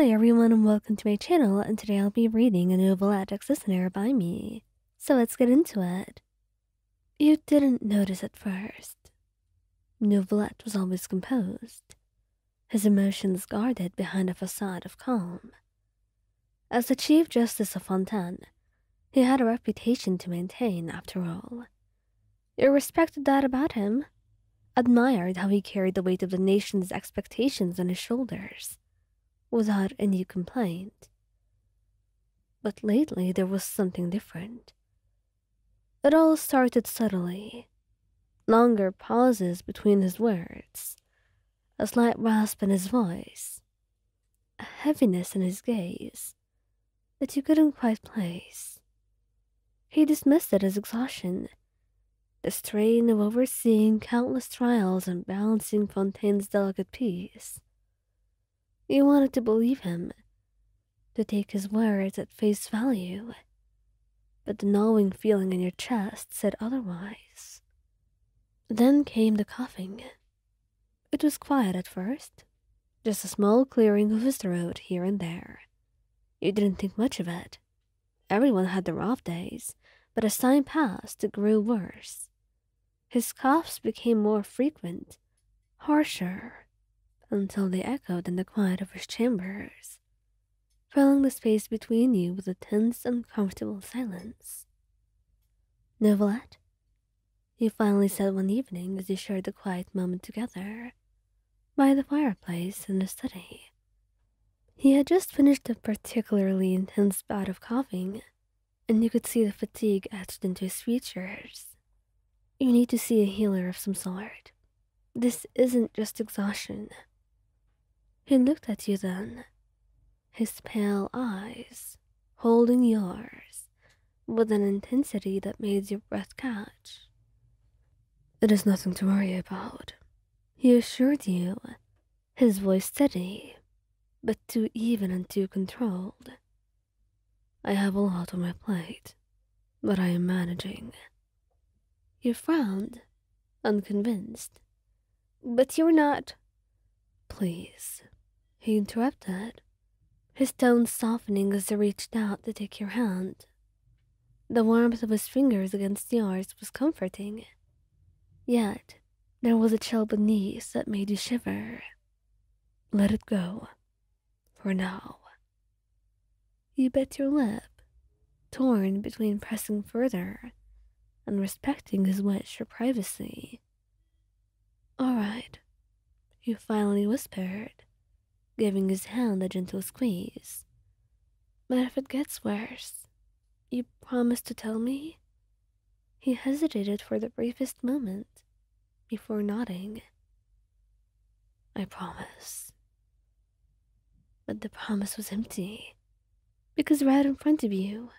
Hi everyone and welcome to my channel, and today I'll be reading a Neuvillette Listener by me. So let's get into it. You didn't notice at first. Neuvillette was always composed, his emotions guarded behind a facade of calm. As the Chief Justice of Fontaine, he had a reputation to maintain after all. You respected that about him, admired how he carried the weight of the nation's expectations on his shoulders, without any complaint. But lately there was something different. It all started subtly. Longer pauses between his words, a slight rasp in his voice, a heaviness in his gaze that you couldn't quite place. He dismissed it as exhaustion, the strain of overseeing countless trials and balancing Fontaine's delicate peace. You wanted to believe him, to take his words at face value, but the gnawing feeling in your chest said otherwise. Then came the coughing. It was quiet at first, just a small clearing of his throat here and there. You didn't think much of it. Everyone had their off days, but as time passed, it grew worse. His coughs became more frequent, harsher, until they echoed in the quiet of his chambers, filling the space between you with a tense, uncomfortable silence. "Neuvillette," he finally said one evening as you shared a quiet moment together, by the fireplace in the study. He had just finished a particularly intense bout of coughing, and you could see the fatigue etched into his features. "You need to see a healer of some sort. This isn't just exhaustion." He looked at you then, his pale eyes holding yours with an intensity that made your breath catch. "It is nothing to worry about," he assured you, his voice steady, but too even and too controlled. "I have a lot on my plate, but I am managing." You frowned, unconvinced. "But you're not—" "Please," he interrupted, his tone softening as he reached out to take your hand. The warmth of his fingers against yours was comforting, yet there was a chill beneath that made you shiver. "Let it go, for now." You bit your lip, torn between pressing further and respecting his wish for privacy. "All right," he finally whispered, giving his hand a gentle squeeze. "But if it gets worse, you promise to tell me?" He hesitated for the briefest moment before nodding. "I promise." But the promise was empty, because right in front of you,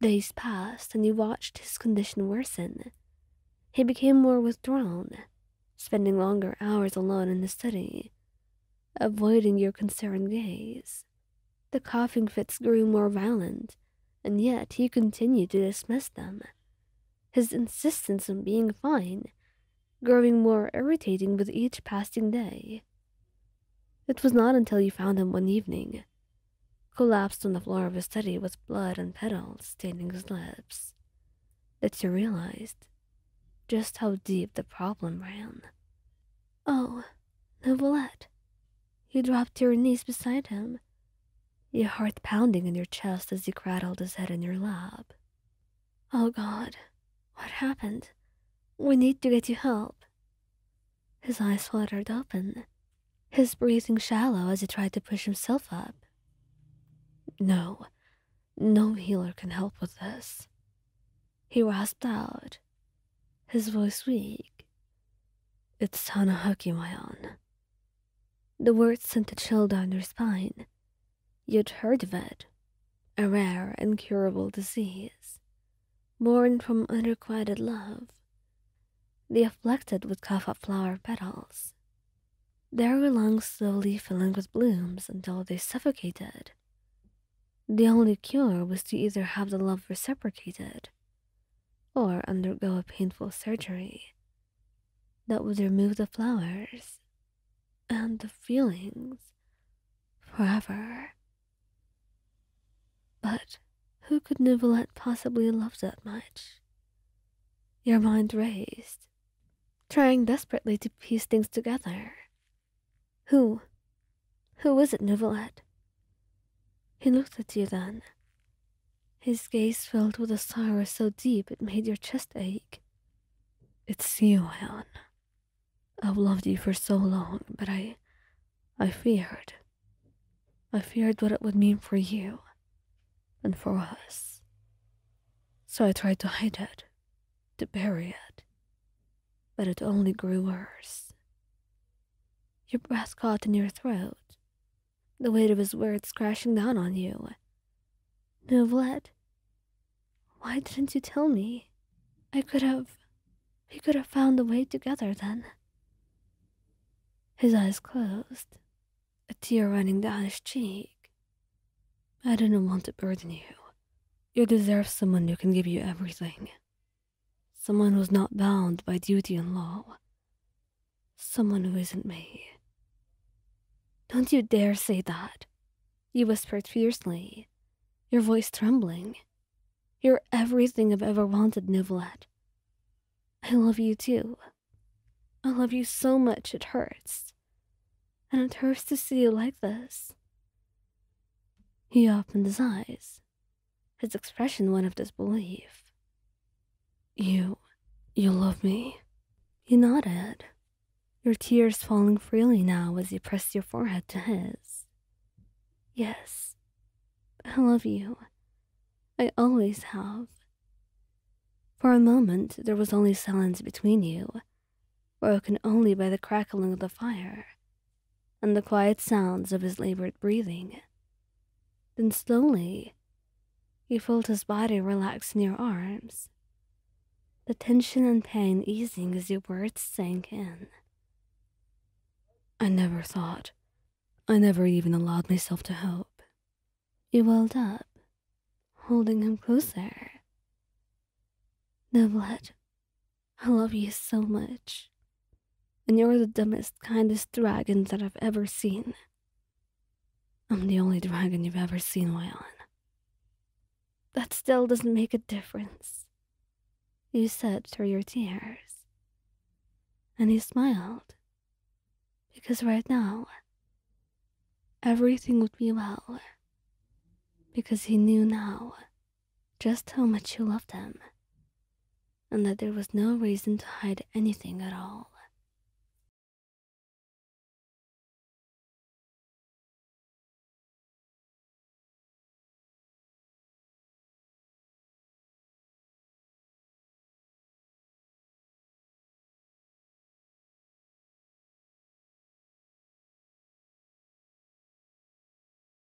days passed and you watched his condition worsen. He became more withdrawn, spending longer hours alone in the study, avoiding your concerned gaze. The coughing fits grew more violent, and yet he continued to dismiss them, his insistence on being fine growing more irritating with each passing day. It was not until you found him one evening, collapsed on the floor of his study with blood and petals staining his lips, that you realized just how deep the problem ran. "Oh, Neuvillette." You dropped to your knees beside him, your heart pounding in your chest as you cradled his head in your lap. "Oh God, what happened? We need to get you help." His eyes fluttered open, his breathing shallow as he tried to push himself up. "No, no healer can help with this," he rasped out, his voice weak. "It's hanahaki, my own." The words sent a chill down your spine. You'd heard of it, a rare, incurable disease, born from unrequited love. The afflicted would cough up flower petals, their lungs slowly filling with blooms until they suffocated. The only cure was to either have the love reciprocated or undergo a painful surgery that would remove the flowers and the feelings forever. But who could Neuvillette possibly love that much? Your mind raced, trying desperately to piece things together. Who? Who is it, Neuvillette? He looked at you then, his gaze filled with a sorrow so deep it made your chest ache. It's you, Helen. I've loved you for so long, but I feared. I feared what it would mean for you and for us. So I tried to hide it, to bury it, but it only grew worse. Your breath caught in your throat, the weight of his words crashing down on you. Neuvillette, why didn't you tell me? We could have found a way together then. His eyes closed, a tear running down his cheek. I didn't want to burden you. You deserve someone who can give you everything. Someone who's not bound by duty and law. Someone who isn't me. Don't you dare say that, you whispered fiercely, your voice trembling. You're everything I've ever wanted, Neuvillette. I love you too. I love you so much it hurts. And it hurts to see you like this. He opened his eyes, his expression one of disbelief. You love me? He nodded, your tears falling freely now as you pressed your forehead to his. Yes, I love you. I always have. For a moment, there was only silence between you, broken only by the crackling of the fire and the quiet sounds of his labored breathing. Then slowly, you felt his body relax in your arms, the tension and pain easing as your words sank in. I never even allowed myself to hope. You welled up, holding him closer. Neuvillette, I love you so much. And you're the dumbest, kindest dragon that I've ever seen. I'm the only dragon you've ever seen, Wyon. That still doesn't make a difference, you said through your tears. And he smiled, because right now, everything would be well, because he knew now just how much you loved him, and that there was no reason to hide anything at all.